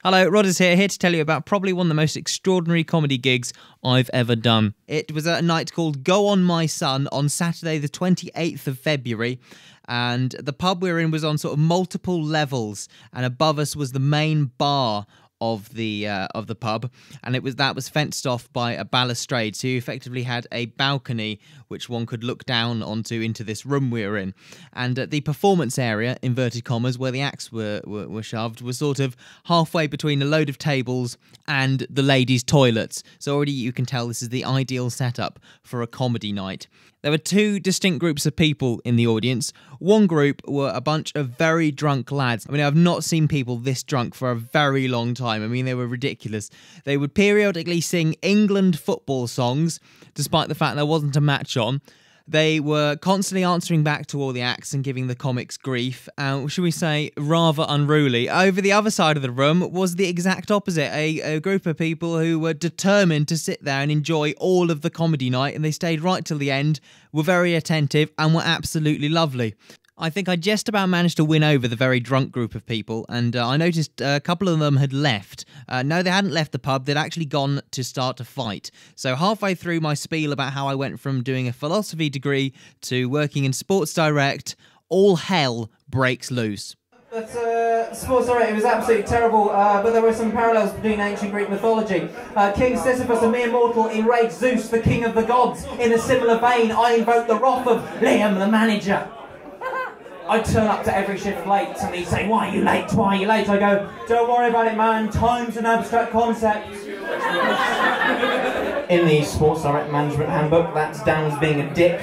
Hello, Rodders here to tell you about probably one of the most extraordinary comedy gigs I've ever done. It was a night called Go On My Son on Saturday the 28th of February, and the pub we were in was on sort of multiple levels, and above us was the main bar of the pub, and that was fenced off by a balustrade, so you effectively had a balcony which one could look down onto into this room we were in. And the performance area, inverted commas, where the acts were shoved, was sort of halfway between a load of tables and the ladies' toilets, so already you can tell this is the ideal setup for a comedy night. There were two distinct groups of people in the audience. One group were a bunch of very drunk lads. I mean, I've not seen people this drunk for a very long time. I mean, they were ridiculous. They would periodically sing England football songs, despite the fact there wasn't a match on. They were constantly answering back to all the acts and giving the comics grief, should we say, rather unruly. Over the other side of the room was the exact opposite, a group of people who were determined to sit there and enjoy all of the comedy night, and they stayed right till the end, were very attentive, and were absolutely lovely. I think I just about managed to win over the very drunk group of people, and I noticed a couple of them had left. No, they hadn't left the pub, they'd actually gone to start a fight. So halfway through my spiel about how I went from doing a philosophy degree to working in Sports Direct, all hell breaks loose. But Sports Direct, it was absolutely terrible, but there were some parallels between ancient Greek mythology. King Sisyphus, a mere mortal, enraged Zeus, the king of the gods. In a similar vein, I invoked the wrath of Liam, the manager. I'd turn up to every shift late and he'd say, "Why are you late? Why are you late?" I go, "Don't worry about it, man. Time's an abstract concept." In the Sports Direct Management Handbook, that's down as being a dick.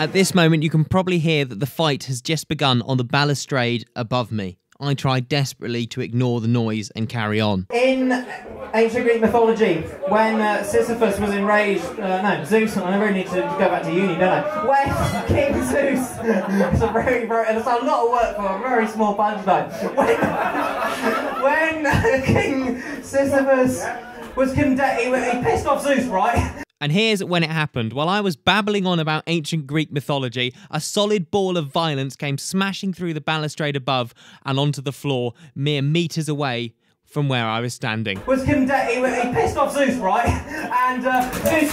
At this moment, you can probably hear that the fight has just begun on the balustrade above me. I tried desperately to ignore the noise and carry on. In ancient Greek mythology, when Sisyphus was enraged, Zeus, I really need to go back to uni, don't I? When King Zeus, it's a lot of work for a very small punchline. When King Sisyphus was condemned, he pissed off Zeus, right? And here's when it happened. While I was babbling on about ancient Greek mythology, a solid ball of violence came smashing through the balustrade above and onto the floor, mere meters away from where I was standing. He pissed off Zeus, right? And Zeus...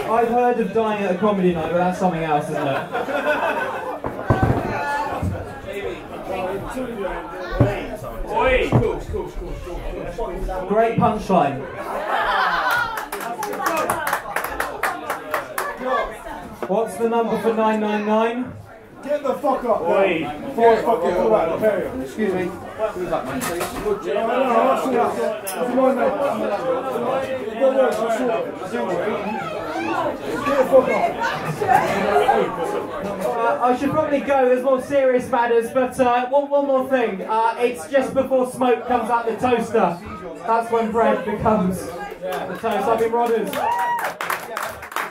I've heard of dying at a comedy night, but that's something else, isn't it? Great punchline. What's the number for 999? Get the fuck up, Oi. Before I fucking pull out the period. Excuse me. Who's that, man, please? I should probably go, there's more serious matters, but one more thing. It's just before smoke comes out the toaster. That's when bread becomes the toast. I've been Rodders. I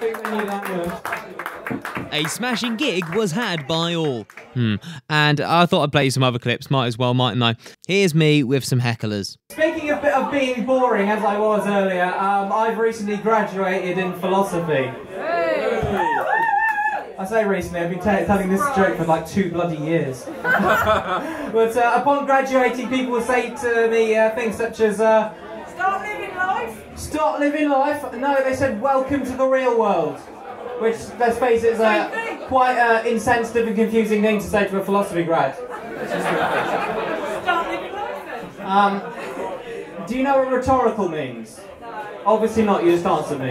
think they need that. A smashing gig was had by all. And I thought I'd play you some other clips, might as well, mightn't I? Here's me with some hecklers. Speaking of being boring, as I was earlier, I've recently graduated in philosophy. I say recently, I've been telling this joke for like 2 bloody years. But upon graduating, people will say to me things such as... Start living life? Start living life? No, they said, welcome to the real world. Which, let's face it, is a quite insensitive and confusing thing to say to a philosophy grad. Start living life then. Do you know what rhetorical means? No. Obviously not, you just answered me.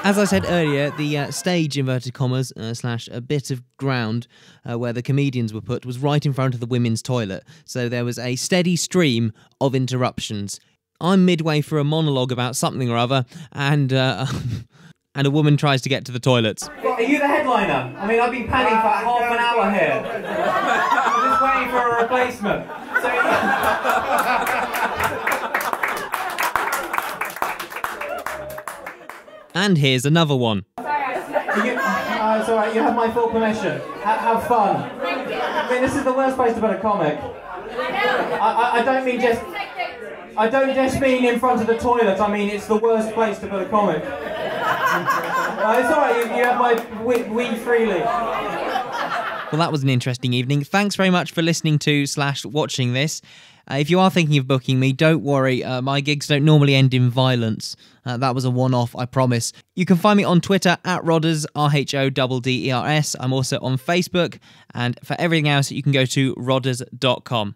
As I said earlier, the stage, inverted commas, slash a bit of ground where the comedians were put was right in front of the women's toilet. So there was a steady stream of interruptions. I'm midway through a monologue about something or other, and and a woman tries to get to the toilets. Are you the headliner? I mean, I've been panning for half an hour here. I'm just waiting for a replacement. And here's another one. It's alright, you have my full permission. Have fun. I mean, this is the worst place to put a comic. I don't mean just... I don't just mean in front of the toilet, I mean it's the worst place to put a comic. It's alright, you have my weed freely. Well, that was an interesting evening. Thanks very much for listening to / watching this. If you are thinking of booking me, don't worry. My gigs don't normally end in violence. That was a one-off, I promise. You can find me on Twitter at Rodders, RHODDERS. I'm also on Facebook. And for everything else, you can go to rodders.com.